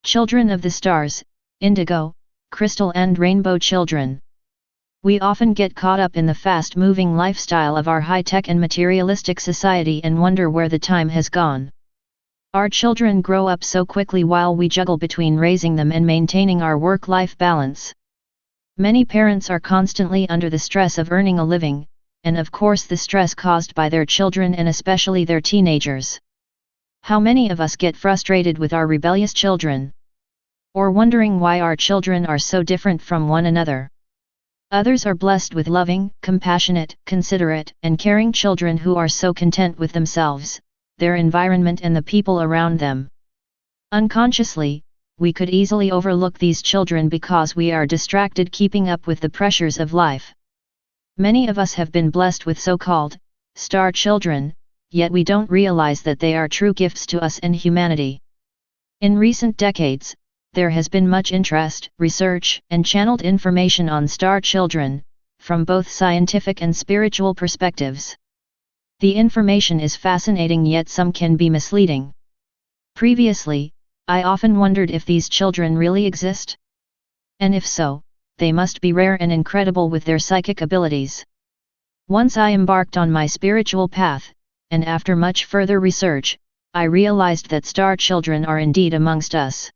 Children of the stars, indigo, crystal and rainbow children. We often get caught up in the fast-moving lifestyle of our high-tech and materialistic society and wonder where the time has gone. Our children grow up so quickly while we juggle between raising them and maintaining our work-life balance. Many parents are constantly under the stress of earning a living, and of course the stress caused by their children and especially their teenagers. How many of us get frustrated with our rebellious children? Or wondering why our children are so different from one another? Others are blessed with loving, compassionate, considerate, and caring children who are so content with themselves, their environment and the people around them. Unconsciously, we could easily overlook these children because we are distracted keeping up with the pressures of life. Many of us have been blessed with so-called star children, yet we don't realize that they are true gifts to us and humanity. In recent decades, there has been much interest, research, and channeled information on star children, from both scientific and spiritual perspectives. The information is fascinating, yet some can be misleading. Previously, I often wondered if these children really exist. And if so, they must be rare and incredible with their psychic abilities. Once I embarked on my spiritual path, and after much further research, I realized that star children are indeed amongst us.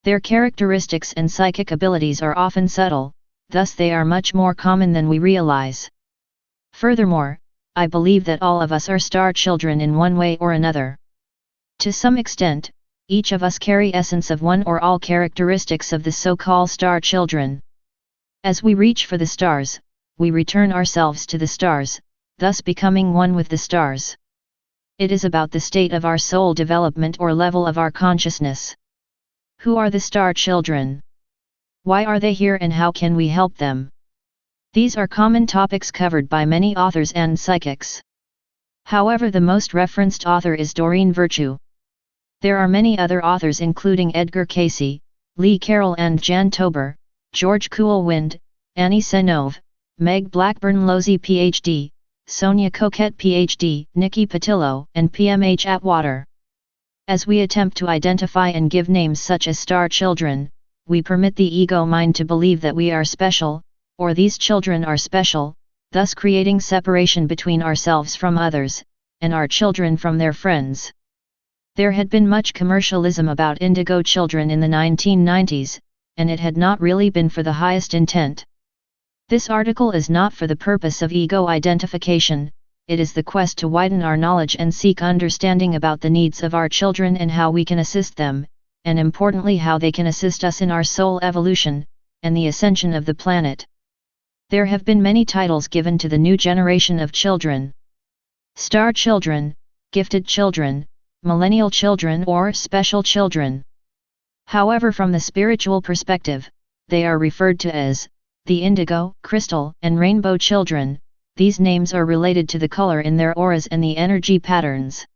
Their characteristics and psychic abilities are often subtle, thus they are much more common than we realize. Furthermore, I believe that all of us are star children in one way or another. To some extent, each of us carry essence of one or all characteristics of the so-called star children. As we reach for the stars, we return ourselves to the stars, thus becoming one with the stars. It is about the state of our soul development or level of our consciousness. Who are the star children? Why are they here and how can we help them? These are common topics covered by many authors and psychics. However, the most referenced author is Doreen Virtue. There are many other authors including Edgar Cayce, Lee Carroll and Jan Tober, George Coolwind, Annie Senove, Meg Blackburn-Losey Ph.D., Sonia Coquette Ph.D., Nikki Patillo, and PMH Atwater. As we attempt to identify and give names such as star children, we permit the ego mind to believe that we are special, or these children are special, thus creating separation between ourselves from others, and our children from their friends. There had been much commercialism about indigo children in the 1990s, and it had not really been for the highest intent. This article is not for the purpose of ego identification. It is the quest to widen our knowledge and seek understanding about the needs of our children and how we can assist them, and importantly how they can assist us in our soul evolution, and the ascension of the planet. There have been many titles given to the new generation of children. Star children, gifted children, millennial children or special children. However, from the spiritual perspective, they are referred to as the indigo, crystal, and rainbow children. These names are related to the color in their auras and the energy patterns.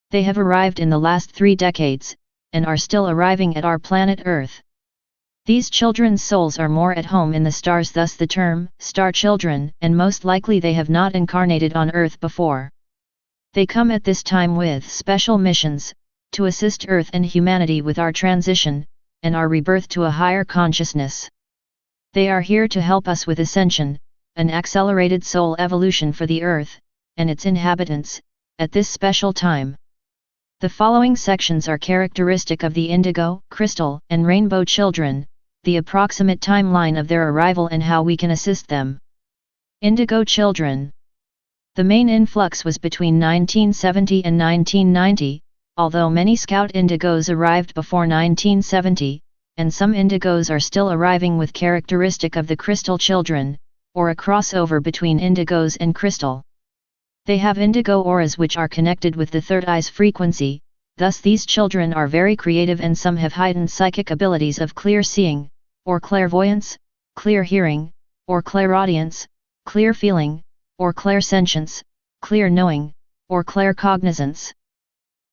They have arrived in the last 3 decades, and are still arriving at our planet Earth. These children's souls are more at home in the stars, thus the term, star children, and most likely they have not incarnated on Earth before. They come at this time with special missions, to assist Earth and humanity with our transition, and our rebirth to a higher consciousness. They are here to help us with ascension, an accelerated soul evolution for the Earth, and its inhabitants, at this special time. The following sections are characteristic of the indigo, crystal, and rainbow children, the approximate timeline of their arrival and how we can assist them. Indigo children. The main influx was between 1970 and 1990, although many scout indigos arrived before 1970, and some indigos are still arriving with characteristic of the crystal children, or a crossover between indigos and crystal. They have indigo auras which are connected with the third eye's frequency, thus these children are very creative and some have heightened psychic abilities of clear seeing, or clairvoyance, clear hearing, or clairaudience, clear feeling, or clairsentience, clear knowing, or claircognizance.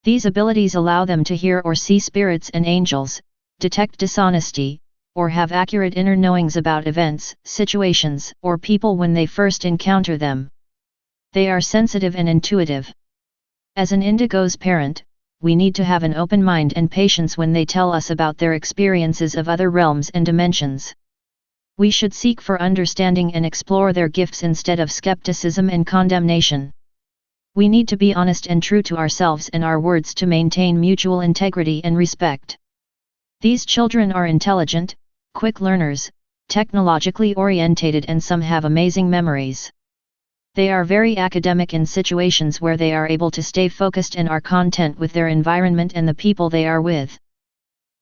These abilities allow them to hear or see spirits and angels, detect dishonesty, or have accurate inner knowings about events, situations, or people when they first encounter them. They are sensitive and intuitive. As an indigo's parent, we need to have an open mind and patience when they tell us about their experiences of other realms and dimensions. We should seek for understanding and explore their gifts instead of skepticism and condemnation. We need to be honest and true to ourselves and our words to maintain mutual integrity and respect. These children are intelligent, quick learners, technologically orientated, and some have amazing memories. They are very academic in situations where they are able to stay focused and are content with their environment and the people they are with.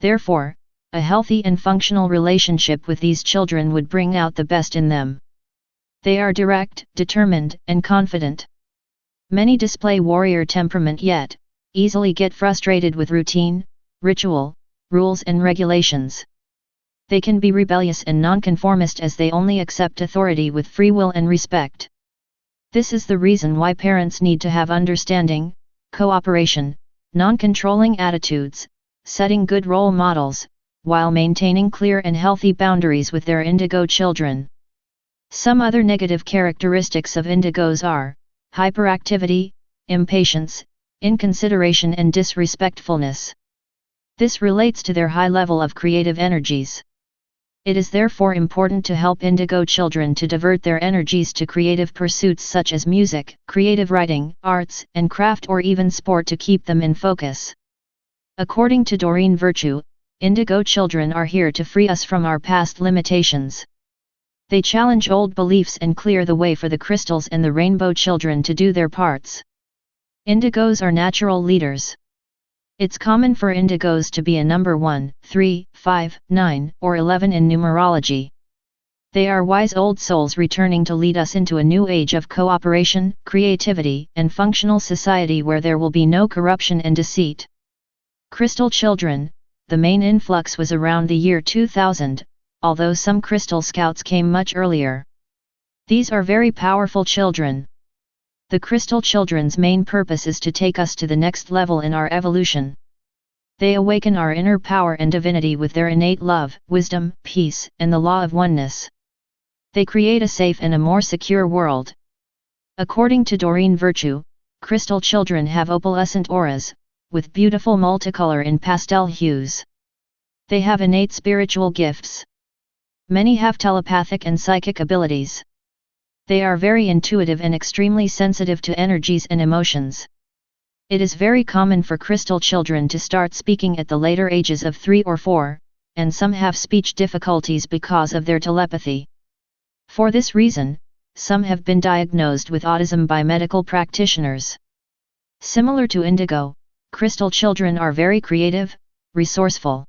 Therefore, a healthy and functional relationship with these children would bring out the best in them. They are direct, determined, and confident. Many display warrior temperament yet easily get frustrated with routine, ritual, rules and regulations. They can be rebellious and nonconformist as they only accept authority with free will and respect. This is the reason why parents need to have understanding, cooperation, non-controlling attitudes, setting good role models, while maintaining clear and healthy boundaries with their indigo children. Some other negative characteristics of indigos are hyperactivity, impatience, inconsideration and disrespectfulness. This relates to their high level of creative energies. It is therefore important to help indigo children to divert their energies to creative pursuits such as music, creative writing, arts and craft, or even sport to keep them in focus. According to Doreen Virtue, indigo children are here to free us from our past limitations. They challenge old beliefs and clear the way for the crystals and the rainbow children to do their parts. Indigos are natural leaders. It's common for indigos to be a number 1, 3, 5, 9, or 11 in numerology. They are wise old souls returning to lead us into a new age of cooperation, creativity, and functional society where there will be no corruption and deceit. Crystal children, the main influx was around the year 2000, although some crystal scouts came much earlier. These are very powerful children. The crystal children's main purpose is to take us to the next level in our evolution. They awaken our inner power and divinity with their innate love, wisdom, peace, and the law of oneness. They create a safe and a more secure world. According to Doreen Virtue, crystal children have opalescent auras, with beautiful multicolor and pastel hues. They have innate spiritual gifts. Many have telepathic and psychic abilities. They are very intuitive and extremely sensitive to energies and emotions. It is very common for crystal children to start speaking at the later ages of 3 or 4, and some have speech difficulties because of their telepathy. For this reason, some have been diagnosed with autism by medical practitioners. Similar to indigo, crystal children are very creative, resourceful.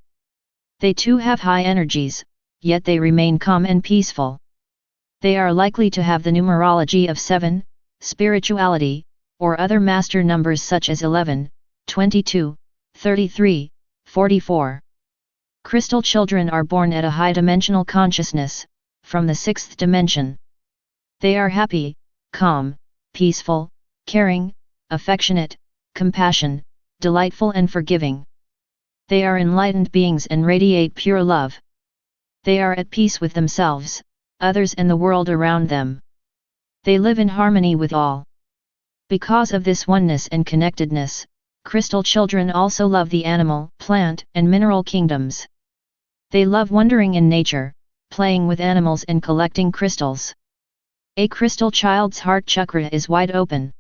They too have high energies, yet they remain calm and peaceful. They are likely to have the numerology of 7, spirituality, or other master numbers such as 11, 22, 33, 44. Crystal children are born at a high-dimensional consciousness, from the 6th dimension. They are happy, calm, peaceful, caring, affectionate, compassionate, delightful and forgiving. They are enlightened beings and radiate pure love. They are at peace with themselves, others and the world around them. They live in harmony with all. Because of this oneness and connectedness, crystal children also love the animal, plant, and mineral kingdoms. They love wandering in nature, playing with animals and collecting crystals. A crystal child's heart chakra is wide open.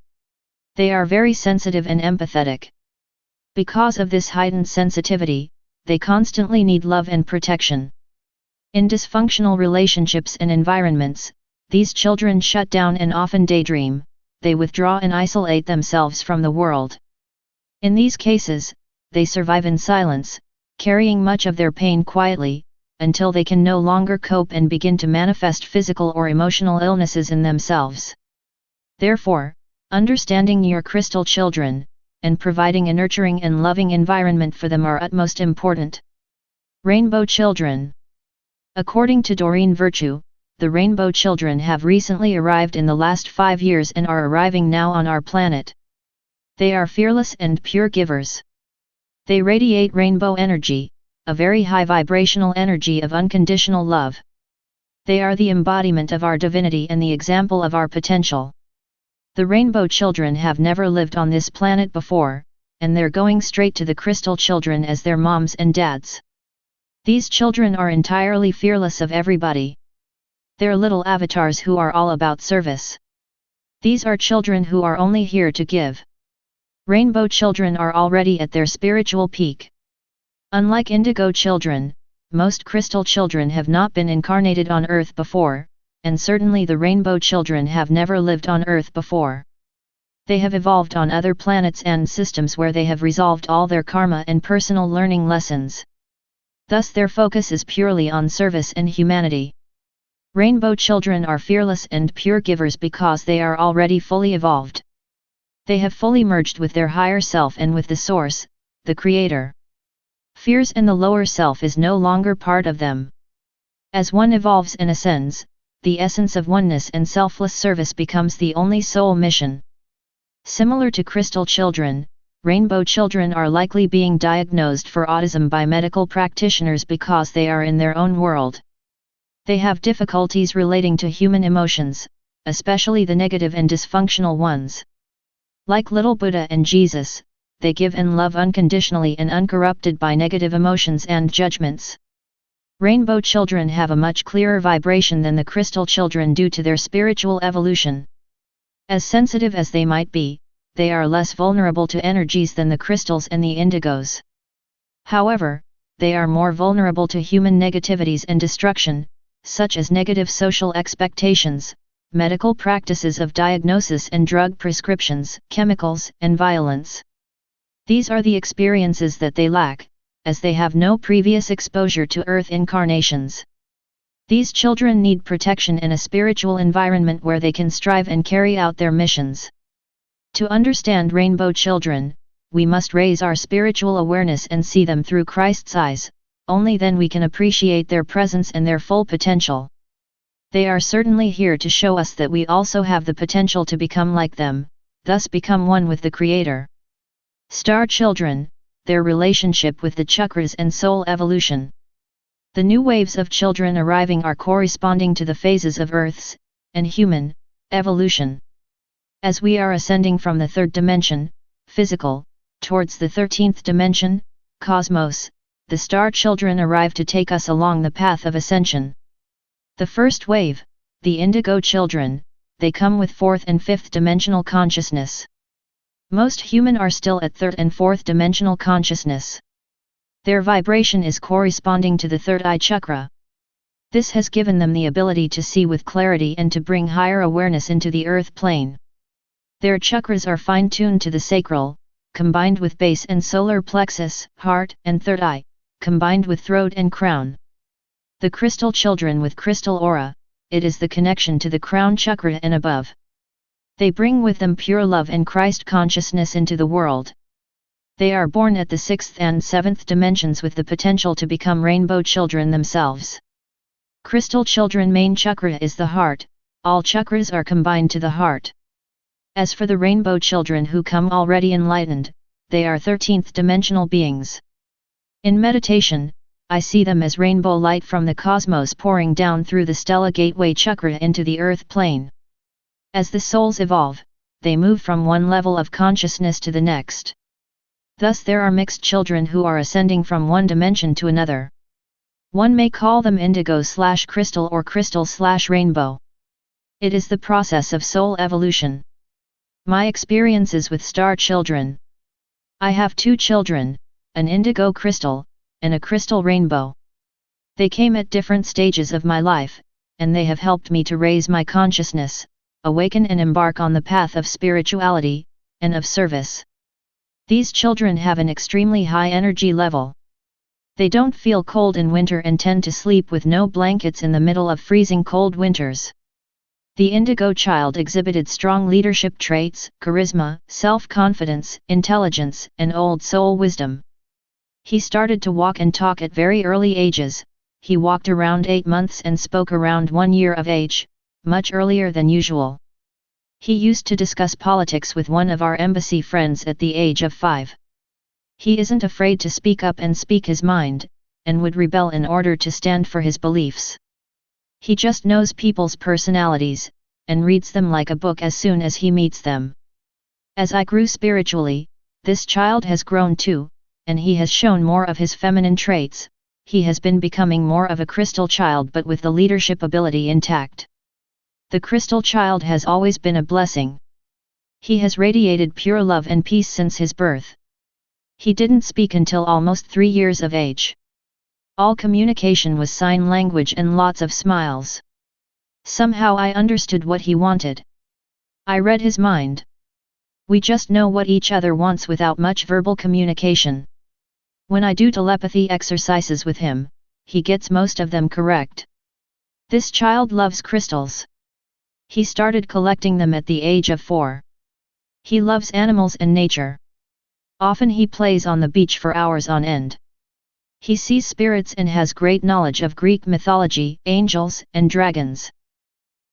They are very sensitive and empathetic. Because of this heightened sensitivity, they constantly need love and protection. In dysfunctional relationships and environments, these children shut down and often daydream. They withdraw and isolate themselves from the world. In these cases, they survive in silence, carrying much of their pain quietly, until they can no longer cope and begin to manifest physical or emotional illnesses in themselves. Therefore, understanding your crystal children, and providing a nurturing and loving environment for them are utmost important. Rainbow children. According to Doreen Virtue, the rainbow children have recently arrived in the last 5 years and are arriving now on our planet. They are fearless and pure givers. They radiate rainbow energy, a very high vibrational energy of unconditional love. They are the embodiment of our divinity and the example of our potential. The rainbow children have never lived on this planet before, and they're going straight to the crystal children as their moms and dads. These children are entirely fearless of everybody. They're little avatars who are all about service. These are children who are only here to give. Rainbow children are already at their spiritual peak. Unlike indigo children, most crystal children have not been incarnated on Earth before, and certainly the rainbow children have never lived on Earth before. They have evolved on other planets and systems where they have resolved all their karma and personal learning lessons. Thus their focus is purely on service and humanity. Rainbow children are fearless and pure givers because they are already fully evolved. They have fully merged with their higher self and with the Source, the Creator. Fears and the lower self is no longer part of them. As one evolves and ascends, the essence of oneness and selfless service becomes the only soul mission. Similar to crystal children, rainbow children are likely being diagnosed for autism by medical practitioners because they are in their own world. They have difficulties relating to human emotions, especially the negative and dysfunctional ones. Like little Buddha and Jesus, they give and love unconditionally and uncorrupted by negative emotions and judgments. Rainbow children have a much clearer vibration than the crystal children due to their spiritual evolution. As sensitive as they might be, they are less vulnerable to energies than the crystals and the indigos. However, they are more vulnerable to human negativities and destruction, such as negative social expectations, medical practices of diagnosis and drug prescriptions, chemicals, and violence. These are the experiences that they lack, as they have no previous exposure to Earth incarnations. These children need protection in a spiritual environment where they can strive and carry out their missions. To understand rainbow children, we must raise our spiritual awareness and see them through Christ's eyes, only then we can appreciate their presence and their full potential. They are certainly here to show us that we also have the potential to become like them, thus become one with the Creator. Star children, their relationship with the chakras and soul evolution. The new waves of children arriving are corresponding to the phases of Earth's, and human, evolution. As we are ascending from the third dimension, physical, towards the 13th dimension, cosmos, the star children arrive to take us along the path of ascension. The first wave, the indigo children, they come with 4th and 5th dimensional consciousness. Most human are still at 3rd and 4th dimensional consciousness. Their vibration is corresponding to the third eye chakra. This has given them the ability to see with clarity and to bring higher awareness into the earth plane. Their chakras are fine-tuned to the sacral, combined with base and solar plexus, heart and third eye, combined with throat and crown. The crystal children with crystal aura, it is the connection to the crown chakra and above. They bring with them pure love and Christ consciousness into the world. They are born at the 6th and 7th dimensions with the potential to become rainbow children themselves. Crystal children main chakra is the heart, all chakras are combined to the heart. As for the rainbow children who come already enlightened, they are 13th dimensional beings. In meditation, I see them as rainbow light from the cosmos pouring down through the Stella Gateway chakra into the earth plane. As the souls evolve, they move from one level of consciousness to the next. Thus there are mixed children who are ascending from one dimension to another. One may call them indigo/crystal or crystal/rainbow. It is the process of soul evolution. My experiences with star children. I have 2 children, an indigo crystal, and a crystal rainbow. They came at different stages of my life, and they have helped me to raise my consciousness, awaken and embark on the path of spirituality, and of service. These children have an extremely high energy level. They don't feel cold in winter and tend to sleep with no blankets in the middle of freezing cold winters. The indigo child exhibited strong leadership traits, charisma, self-confidence, intelligence, and old soul wisdom. He started to walk and talk at very early ages. He walked around 8 months and spoke around 1 year of age, much earlier than usual. He used to discuss politics with one of our embassy friends at the age of 5. He isn't afraid to speak up and speak his mind, and would rebel in order to stand for his beliefs. He just knows people's personalities, and reads them like a book as soon as he meets them. As I grew spiritually, this child has grown too, and he has shown more of his feminine traits. He has been becoming more of a crystal child but with the leadership ability intact. The crystal child has always been a blessing. He has radiated pure love and peace since his birth. He didn't speak until almost 3 years of age. All communication was sign language and lots of smiles. Somehow I understood what he wanted. I read his mind. We just know what each other wants without much verbal communication. When I do telepathy exercises with him, he gets most of them correct. This child loves crystals. He started collecting them at the age of 4. He loves animals and nature. Often he plays on the beach for hours on end. He sees spirits and has great knowledge of Greek mythology, angels, and dragons.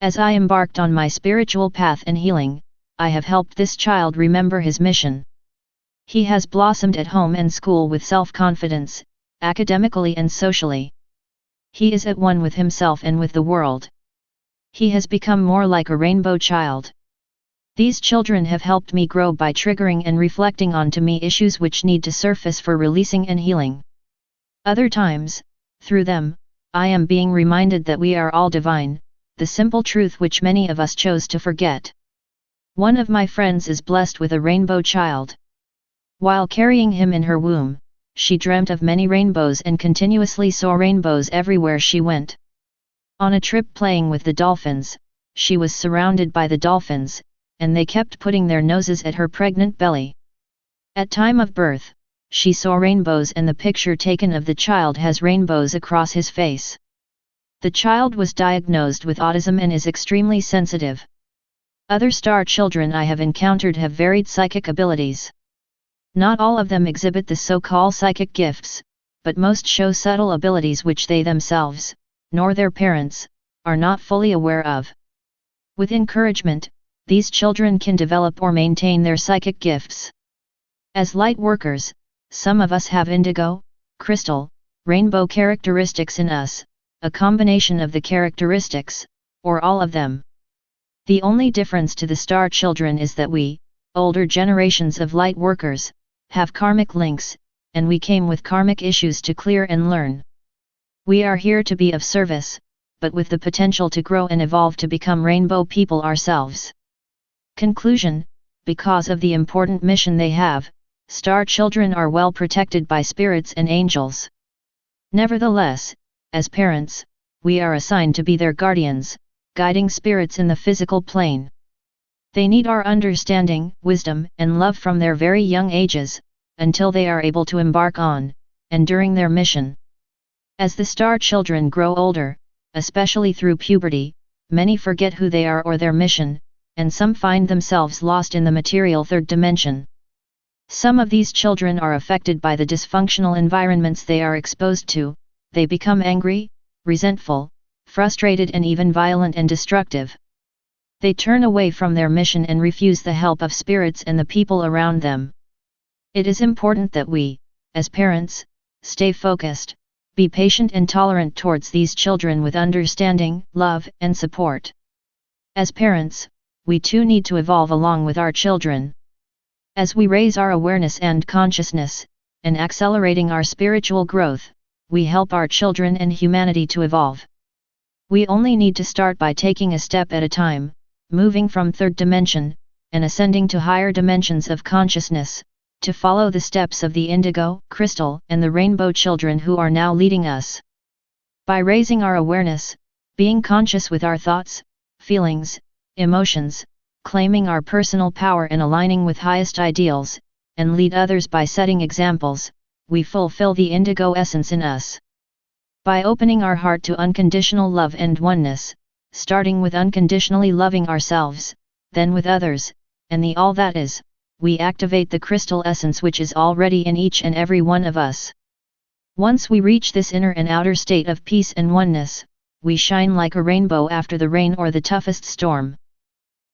As I embarked on my spiritual path and healing, I have helped this child remember his mission. He has blossomed at home and school with self-confidence, academically and socially. He is at one with himself and with the world. He has become more like a rainbow child. These children have helped me grow by triggering and reflecting onto me issues which need to surface for releasing and healing. Other times, through them, I am being reminded that we are all divine, the simple truth which many of us chose to forget. One of my friends is blessed with a rainbow child. While carrying him in her womb, she dreamt of many rainbows and continuously saw rainbows everywhere she went. On a trip playing with the dolphins, she was surrounded by the dolphins, and they kept putting their noses at her pregnant belly. At time of birth, she saw rainbows and the picture taken of the child has rainbows across his face. The child was diagnosed with autism and is extremely sensitive. Other star children I have encountered have varied psychic abilities. Not all of them exhibit the so-called psychic gifts, but most show subtle abilities which they themselves, nor their parents, are not fully aware of. With encouragement, these children can develop or maintain their psychic gifts. As light workers, some of us have indigo, crystal, rainbow characteristics in us, a combination of the characteristics, or all of them. The only difference to the star children is that we, older generations of light workers, have karmic links, and we came with karmic issues to clear and learn. We are here to be of service, but with the potential to grow and evolve to become rainbow people ourselves. Conclusion: because of the important mission they have, star children are well protected by spirits and angels. Nevertheless, as parents, we are assigned to be their guardians, guiding spirits in the physical plane. They need our understanding, wisdom, and love from their very young ages, until they are able to embark on, and during their mission. As the star children grow older, especially through puberty, many forget who they are or their mission, and some find themselves lost in the material third dimension. Some of these children are affected by the dysfunctional environments they are exposed to. They become angry, resentful, frustrated and even violent and destructive. They turn away from their mission and refuse the help of spirits and the people around them. It is important that we, as parents, stay focused, be patient and tolerant towards these children with understanding, love, and support. As parents, we too need to evolve along with our children. As we raise our awareness and consciousness, and accelerating our spiritual growth, we help our children and humanity to evolve. We only need to start by taking a step at a time, moving from third dimension, and ascending to higher dimensions of consciousness, to follow the steps of the indigo, crystal, and the rainbow children who are now leading us. By raising our awareness, being conscious with our thoughts, feelings, emotions, claiming our personal power and aligning with highest ideals, and lead others by setting examples, we fulfill the indigo essence in us. By opening our heart to unconditional love and oneness, starting with unconditionally loving ourselves, then with others, and the all that is, we activate the crystal essence which is already in each and every one of us. Once we reach this inner and outer state of peace and oneness, we shine like a rainbow after the rain or the toughest storm.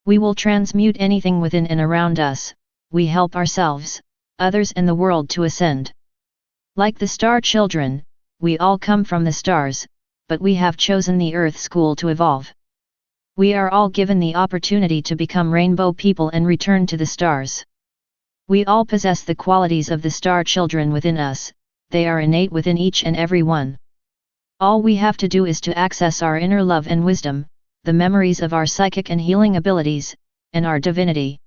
We will transmute anything within and around us, we help ourselves, others and the world to ascend. Like the star children, we all come from the stars, but we have chosen the Earth School to evolve. We are all given the opportunity to become rainbow people and return to the stars. We all possess the qualities of the star children within us, they are innate within each and every one. All we have to do is to access our inner love and wisdom, the memories of our psychic and healing abilities, and our divinity.